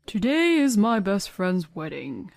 Today is my best friend's wedding.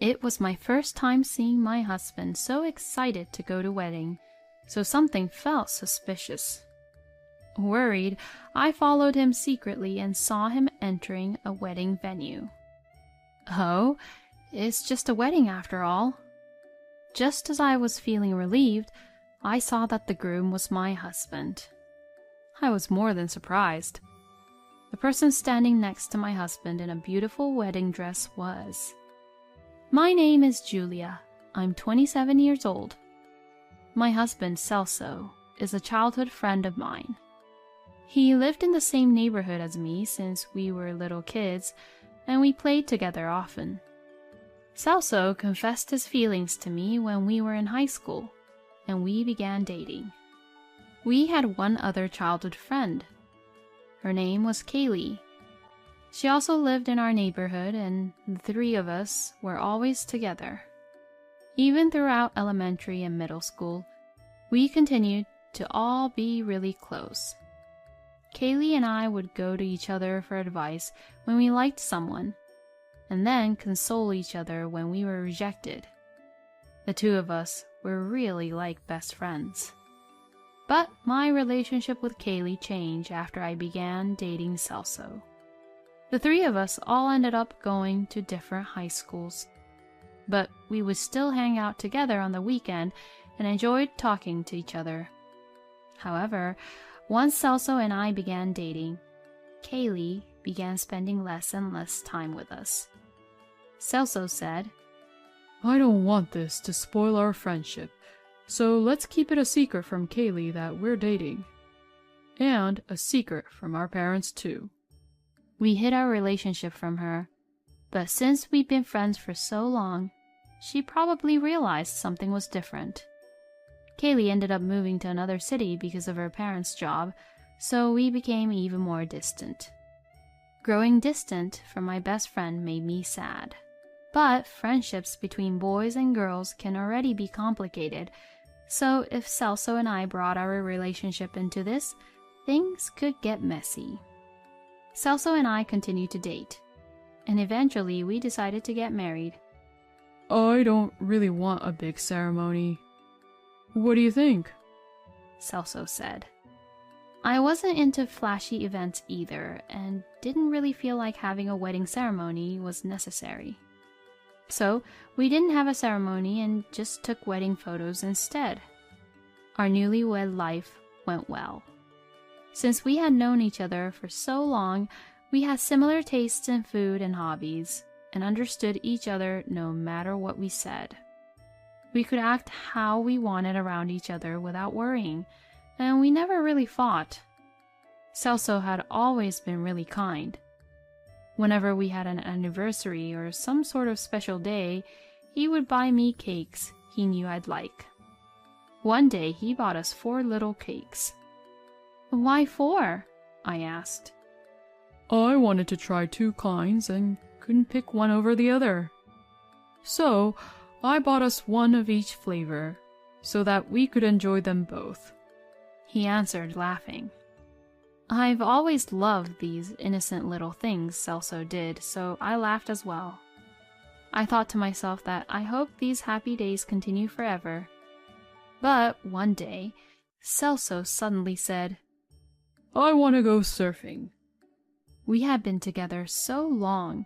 It was my first time seeing my husband so excited to go to wedding, so something felt suspicious. Worried, I followed him secretly and saw him entering a wedding venue. Oh, it's just a wedding after all. Just as I was feeling relieved, I saw that the groom was my husband. I was more than surprised. The person standing next to my husband in a beautiful wedding dress was... My name is Julia. I'm 27 years old. My husband, Celso, is a childhood friend of mine. He lived in the same neighborhood as me since we were little kids, and we played together often. Celso confessed his feelings to me when we were in high school, and we began dating. We had one other childhood friend. Her name was Kaylee. She also lived in our neighborhood, and the three of us were always together. Even throughout elementary and middle school, we continued to all be really close. Kaylee and I would go to each other for advice when we liked someone, and then console each other when we were rejected. The two of us were really like best friends. But my relationship with Kaylee changed after I began dating Celso. The three of us all ended up going to different high schools, but we would still hang out together on the weekend and enjoyed talking to each other. However, once Celso and I began dating, Kaylee began spending less and less time with us. Celso said, I don't want this to spoil our friendship, so let's keep it a secret from Kaylee that we're dating. And a secret from our parents too. We hid our relationship from her, but since we'd been friends for so long, she probably realized something was different. Kaylee ended up moving to another city because of her parents' job, so we became even more distant. Growing distant from my best friend made me sad. But friendships between boys and girls can already be complicated, so if Celso and I brought our relationship into this, things could get messy. Celso and I continued to date, and eventually we decided to get married. I don't really want a big ceremony. What do you think? Celso said. I wasn't into flashy events either, and didn't really feel like having a wedding ceremony was necessary. So we didn't have a ceremony and just took wedding photos instead. Our newlywed life went well. Since we had known each other for so long, we had similar tastes in food and hobbies, and understood each other no matter what we said. We could act how we wanted around each other without worrying, and we never really fought. Celso had always been really kind. Whenever we had an anniversary or some sort of special day, he would buy me cakes he knew I'd like. One day he bought us 4 little cakes. Why 4? I asked. I wanted to try 2 kinds and couldn't pick one over the other. So I bought us 1 of each flavor so that we could enjoy them both. He answered, laughing. I've always loved these innocent little things Celso did, so I laughed as well. I thought to myself that I hope these happy days continue forever. But one day, Celso suddenly said, I want to go surfing. We had been together so long,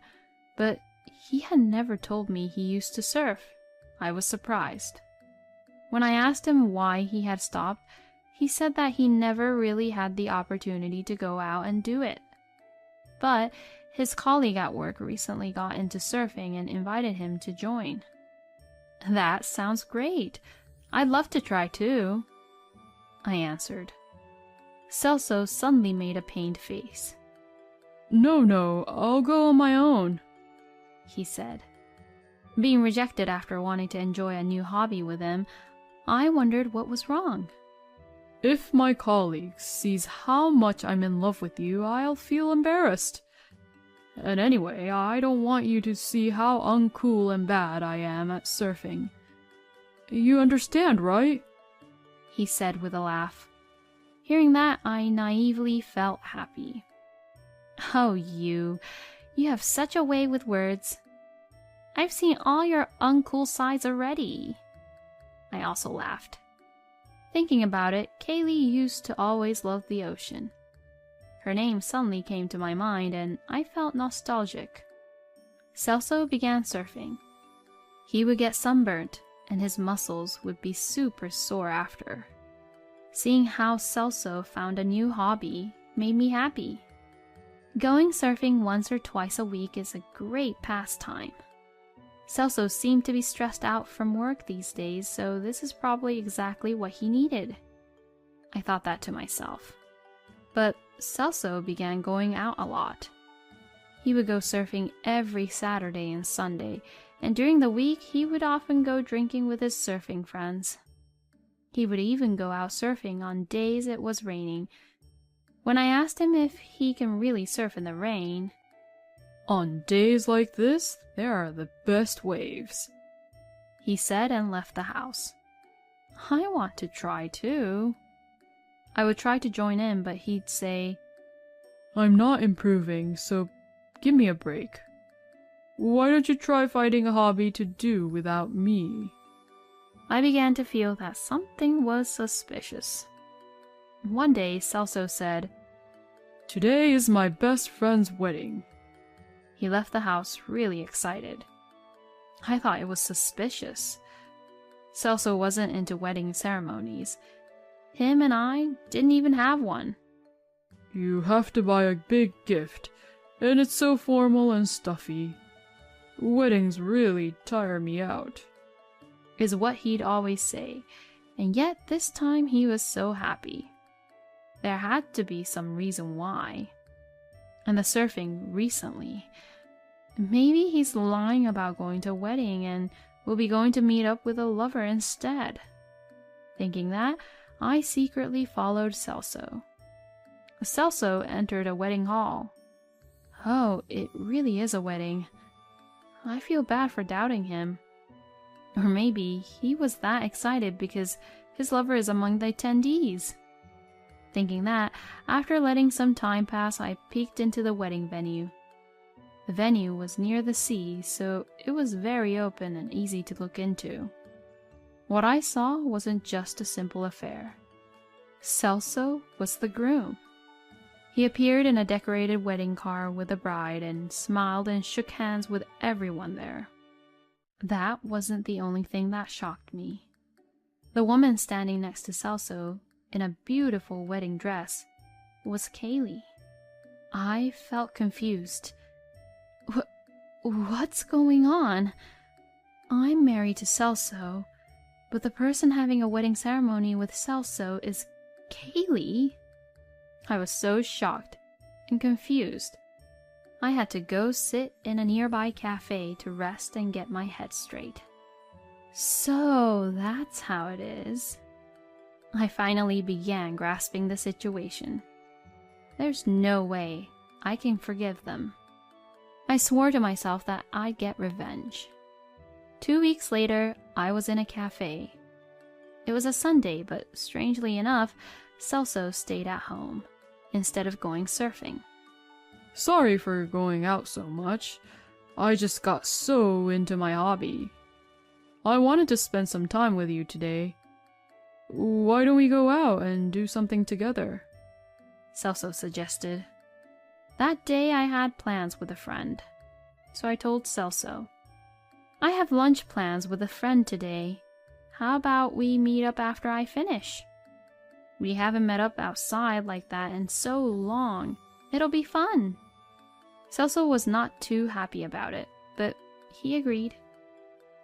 but he had never told me he used to surf. I was surprised. When I asked him why he had stopped, he said that he never really had the opportunity to go out and do it. But his colleague at work recently got into surfing and invited him to join. That sounds great. I'd love to try too, I answered. Celso suddenly made a pained face. No, I'll go on my own, he said. Being rejected after wanting to enjoy a new hobby with him, I wondered what was wrong. If my colleague sees how much I'm in love with you, I'll feel embarrassed. And anyway, I don't want you to see how uncool and bad I am at surfing. You understand, right? He said with a laugh. Hearing that, I naively felt happy. Oh, you You have such a way with words. I've seen all your uncool sides already. I also laughed. Thinking about it, Kaylee used to always love the ocean. Her name suddenly came to my mind and I felt nostalgic. Celso began surfing. He would get sunburnt and his muscles would be super sore after. Seeing how Celso found a new hobby made me happy. Going surfing once or twice a week is a great pastime. Celso seemed to be stressed out from work these days, so this is probably exactly what he needed. I thought that to myself. But Celso began going out a lot. He would go surfing every Saturday and Sunday, and during the week he would often go drinking with his surfing friends. He would even go out surfing on days it was raining. When I asked him if he can really surf in the rain, "On days like this, there are the best waves," he said and left the house. I want to try too. I would try to join in, but he'd say, "I'm not improving, so give me a break. Why don't you try finding a hobby to do without me?" I began to feel that something was suspicious. One day, Celso said, "Today is my best friend's wedding." He left the house really excited. I thought it was suspicious. Celso wasn't into wedding ceremonies. Him and I didn't even have one. "You have to buy a big gift, and it's so formal and stuffy. Weddings really tire me out," is what he'd always say, and yet this time he was so happy. There had to be some reason why. And the surfing recently. Maybe he's lying about going to a wedding and will be going to meet up with a lover instead. Thinking that, I secretly followed Celso. Celso entered a wedding hall. Oh, it really is a wedding. I feel bad for doubting him. Or maybe he was that excited because his lover is among the attendees. Thinking that, after letting some time pass, I peeked into the wedding venue. The venue was near the sea, so it was very open and easy to look into. What I saw wasn't just a simple affair. Celso was the groom. He appeared in a decorated wedding car with the bride and smiled and shook hands with everyone there. That wasn't the only thing that shocked me. The woman standing next to Celso, in a beautiful wedding dress, was Kaylee. I felt confused. What's going on? I'm married to Celso, but the person having a wedding ceremony with Celso is Kaylee? I was so shocked and confused. I had to go sit in a nearby cafe to rest and get my head straight. So that's how it is. I finally began grasping the situation. There's no way I can forgive them. I swore to myself that I'd get revenge. 2 weeks later, I was in a cafe. It was a Sunday, but strangely enough, Celso stayed at home instead of going surfing. "Sorry for going out so much. I just got so into my hobby. I wanted to spend some time with you today. Why don't we go out and do something together?" Celso suggested. That day I had plans with a friend, so I told Celso, "I have lunch plans with a friend today. How about we meet up after I finish? We haven't met up outside like that in so long. It'll be fun." Celso was not too happy about it, but he agreed.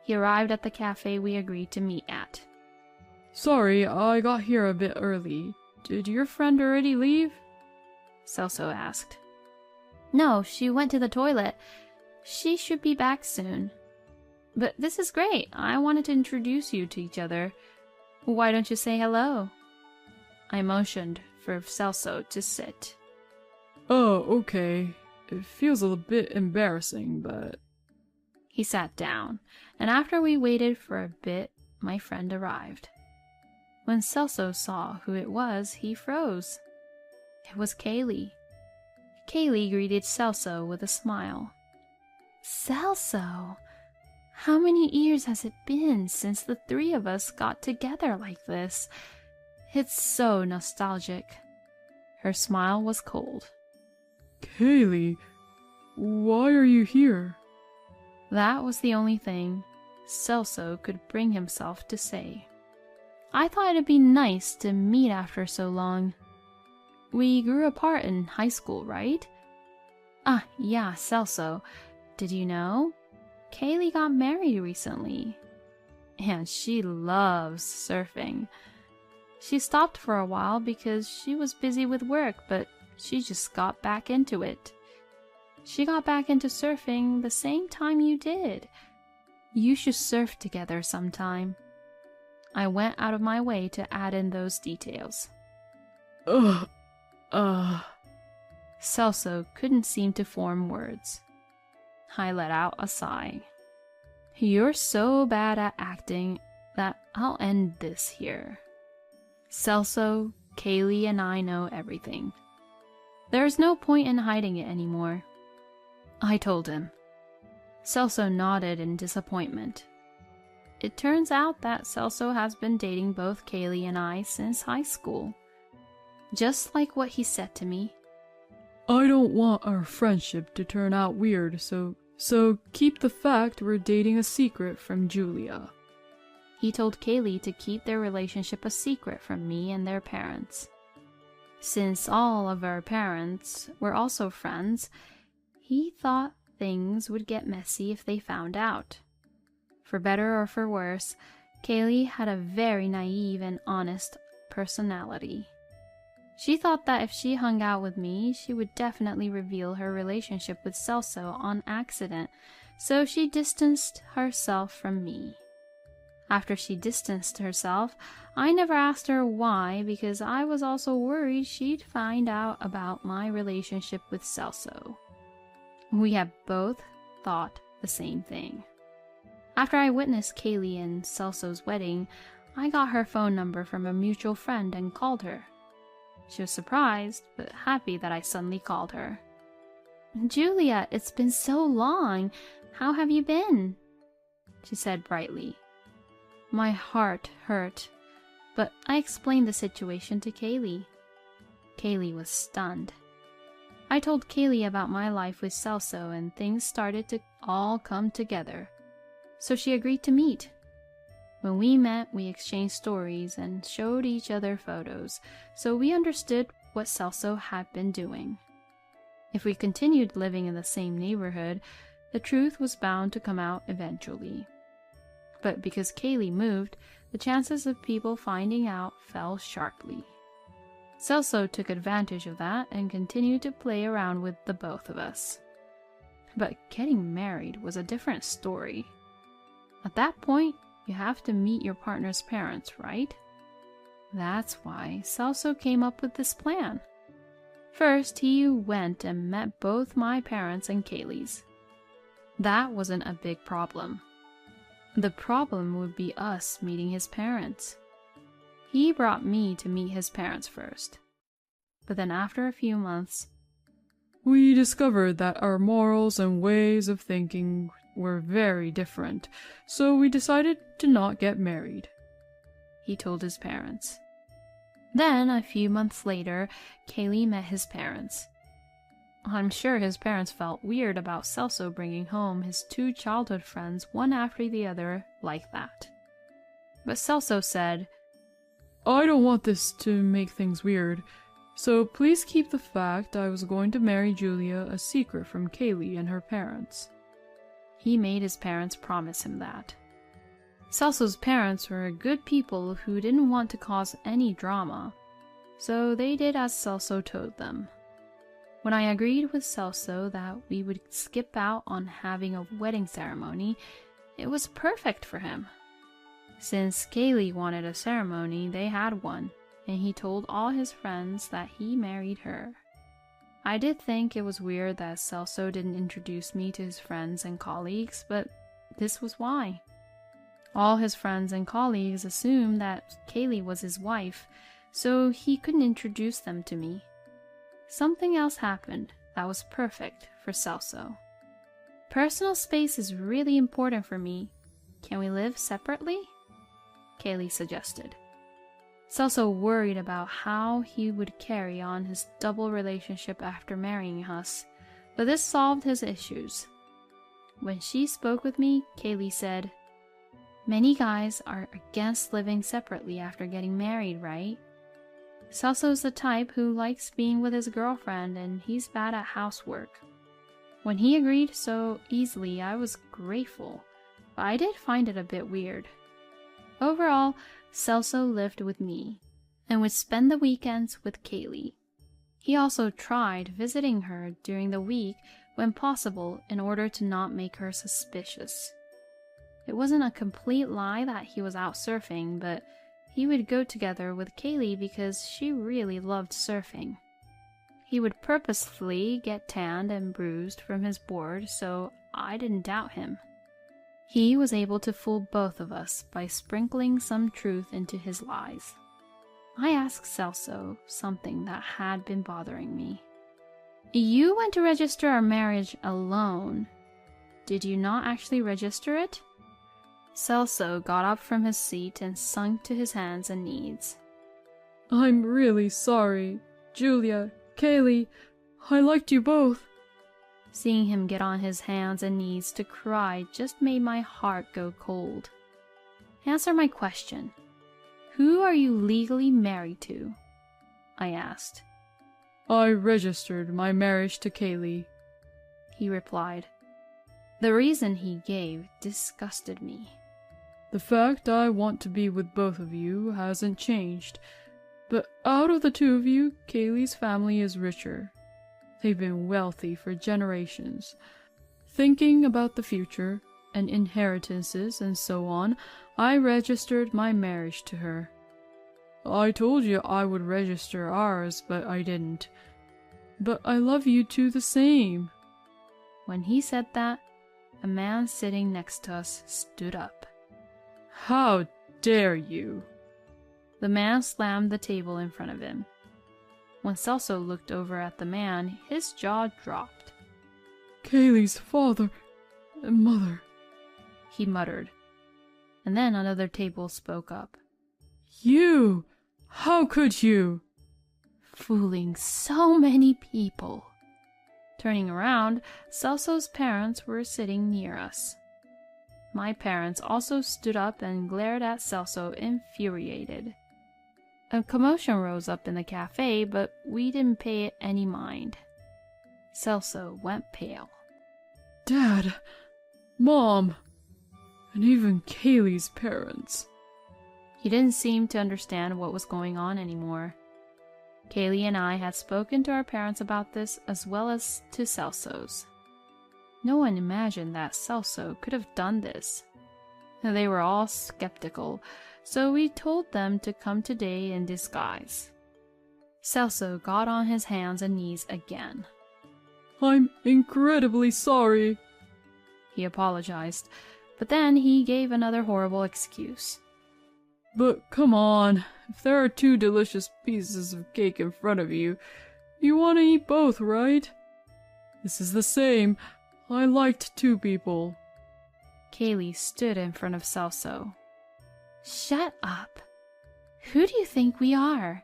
He arrived at the cafe we agreed to meet at. "Sorry, I got here a bit early. Did your friend already leave?" Celso asked. "No, she went to the toilet. She should be back soon. But this is great. I wanted to introduce you to each other. Why don't you say hello?" I motioned for Celso to sit. "Oh, okay. It feels a bit embarrassing, but..." He sat down, and after we waited for a bit, my friend arrived. When Celso saw who it was, he froze. It was Kaylee. Kaylee greeted Celso with a smile. Celso, how many years has it been since the three of us got together like this? It's so nostalgic. Her smile was cold. Kaylee, why are you here? That was the only thing Celso could bring himself to say. I thought it'd be nice to meet after so long. We grew apart in high school, right? Ah, yeah, Celso. Did you know? Kaylee got married recently. And she loves surfing. She stopped for a while because she was busy with work, but she just got back into it. She got back into surfing the same time you did. You should surf together sometime. I went out of my way to add in those details. Celso couldn't seem to form words. I let out a sigh. You're so bad at acting that I'll end this here. Celso, Kaylee, and I know everything. There's no point in hiding it anymore. I told him. Celso nodded in disappointment. It turns out that Celso has been dating both Kaylee and I since high school. Just like what he said to me. I don't want our friendship to turn out weird, so keep the fact we're dating a secret from Julia. He told Kaylee to keep their relationship a secret from me and their parents. Since all of our parents were also friends, he thought things would get messy if they found out. For better or for worse, Kaylee had a very naive and honest personality. She thought that if she hung out with me, she would definitely reveal her relationship with Celso on accident, so she distanced herself from me. After she distanced herself, I never asked her why because I was also worried she'd find out about my relationship with Celso. We had both thought the same thing. After I witnessed Kaylee and Celso's wedding, I got her phone number from a mutual friend and called her. She was surprised, but happy that I suddenly called her. Julia, it's been so long. How have you been? She said brightly. My heart hurt, but I explained the situation to Kaylee. Kaylee was stunned. I told Kaylee about my life with Celso and things started to all come together. So she agreed to meet. When we met, we exchanged stories and showed each other photos, so we understood what Celso had been doing. If we continued living in the same neighborhood, the truth was bound to come out eventually. But because Kaylee moved, the chances of people finding out fell sharply. Celso took advantage of that and continued to play around with the both of us. But getting married was a different story. At that point, you have to meet your partner's parents, right? That's why Celso came up with this plan. First, he went and met both my parents and Kaylee's. That wasn't a big problem. The problem would be us meeting his parents. He brought me to meet his parents first. But then after a few months, we discovered that our morals and ways of thinking were very different, so we decided to not get married, he told his parents. Then, a few months later, Kaylee met his parents. I'm sure his parents felt weird about Celso bringing home his two childhood friends one after the other like that. But Celso said, I don't want this to make things weird, so please keep the fact I was going to marry Julia a secret from Kaylee and her parents. He made his parents promise him that. Celso's parents were good people who didn't want to cause any drama, so they did as Celso told them. When I agreed with Celso that we would skip out on having a wedding ceremony, it was perfect for him. Since Kaylee wanted a ceremony, they had one, and he told all his friends that he married her. I did think it was weird that Celso didn't introduce me to his friends and colleagues, but this was why. All his friends and colleagues assumed that Kaylee was his wife, so he couldn't introduce them to me. Something else happened that was perfect for Celso. Personal space is really important for me. Can we live separately? Kaylee suggested. Celso worried about how he would carry on his double relationship after marrying us, but this solved his issues. When she spoke with me, Kaylee said, "Many guys are against living separately after getting married, right? Celso's the type who likes being with his girlfriend and he's bad at housework." When he agreed so easily, I was grateful, but I did find it a bit weird. Overall, Celso lived with me and would spend the weekends with Kaylee. He also tried visiting her during the week when possible in order to not make her suspicious. It wasn't a complete lie that he was out surfing, but he would go together with Kaylee because she really loved surfing. He would purposefully get tanned and bruised from his board, so I didn't doubt him. He was able to fool both of us by sprinkling some truth into his lies. I asked Celso something that had been bothering me. "You went to register our marriage alone. Did you not actually register it?" Celso got up from his seat and sunk to his hands and knees. I'm really sorry. Julia, Kaylee, I liked you both. Seeing him get on his hands and knees to cry just made my heart go cold. "Answer my question. Who are you legally married to?" I asked. I registered my marriage to Kaylee, he replied. The reason he gave disgusted me. The fact I want to be with both of you hasn't changed, but out of the two of you, Kaylee's family is richer. They've been wealthy for generations. Thinking about the future and inheritances and so on, I registered my marriage to her. I told you I would register ours, but I didn't. But I love you two the same. When he said that, a man sitting next to us stood up. How dare you? The man slammed the table in front of him. When Celso looked over at the man, his jaw dropped. Kaylee's father and mother, he muttered. And then another table spoke up. You! How could you? Fooling so many people. Turning around, Celso's parents were sitting near us. My parents also stood up and glared at Celso, infuriated. A commotion rose up in the cafe, but we didn't pay it any mind. Celso went pale. Dad, Mom, and even Kaylee's parents. He didn't seem to understand what was going on anymore. Kaylee and I had spoken to our parents about this as well as to Celso's. No one imagined that Celso could have done this. They were all skeptical, so we told them to come today in disguise. Celso got on his hands and knees again. I'm incredibly sorry, he apologized, but then he gave another horrible excuse. But come on, if there are two delicious pieces of cake in front of you, you want to eat both, right? This is the same. I liked two people. Kaylee stood in front of Celso. Shut up. Who do you think we are?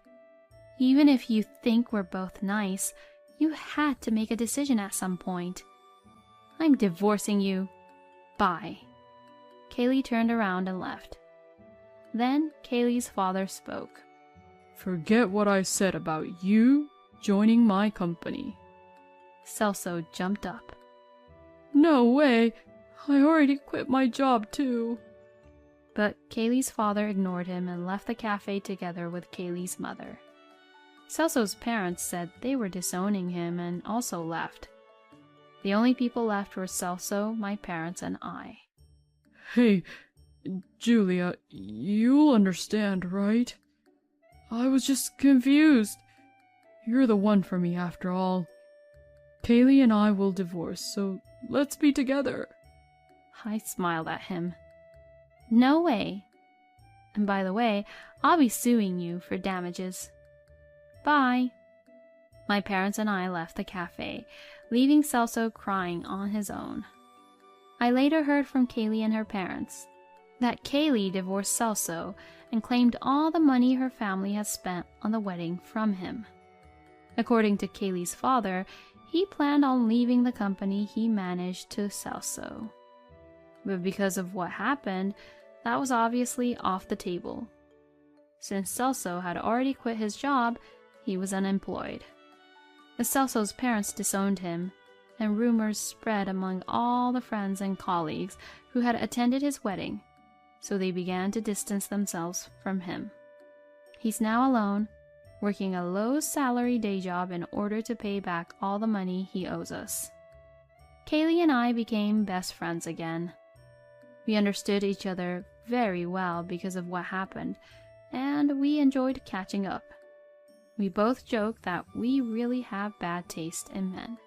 Even if you think we're both nice, you had to make a decision at some point. I'm divorcing you. Bye. Kaylee turned around and left. Then Kaylee's father spoke. Forget what I said about you joining my company. Celso jumped up. No way! I already quit my job too. But Kaylee's father ignored him and left the cafe together with Kaylee's mother. Celso's parents said they were disowning him and also left. The only people left were Celso, my parents, and I. Hey, Julia, you'll understand, right? I was just confused. You're the one for me after all. Kaylee and I will divorce, so let's be together. I smiled at him. No way. And by the way, I'll be suing you for damages. Bye. My parents and I left the cafe, leaving Celso crying on his own. I later heard from Kaylee and her parents that Kaylee divorced Celso and claimed all the money her family had spent on the wedding from him. According to Kaylee's father, he planned on leaving the company he managed to Celso. But because of what happened, that was obviously off the table. Since Celso had already quit his job, he was unemployed. Celso's parents disowned him, and rumors spread among all the friends and colleagues who had attended his wedding, so they began to distance themselves from him. He's now alone, working a low-salary day job in order to pay back all the money he owes us. Kaylee and I became best friends again. We understood each other very well because of what happened, and we enjoyed catching up. We both joked that we really have bad taste in men.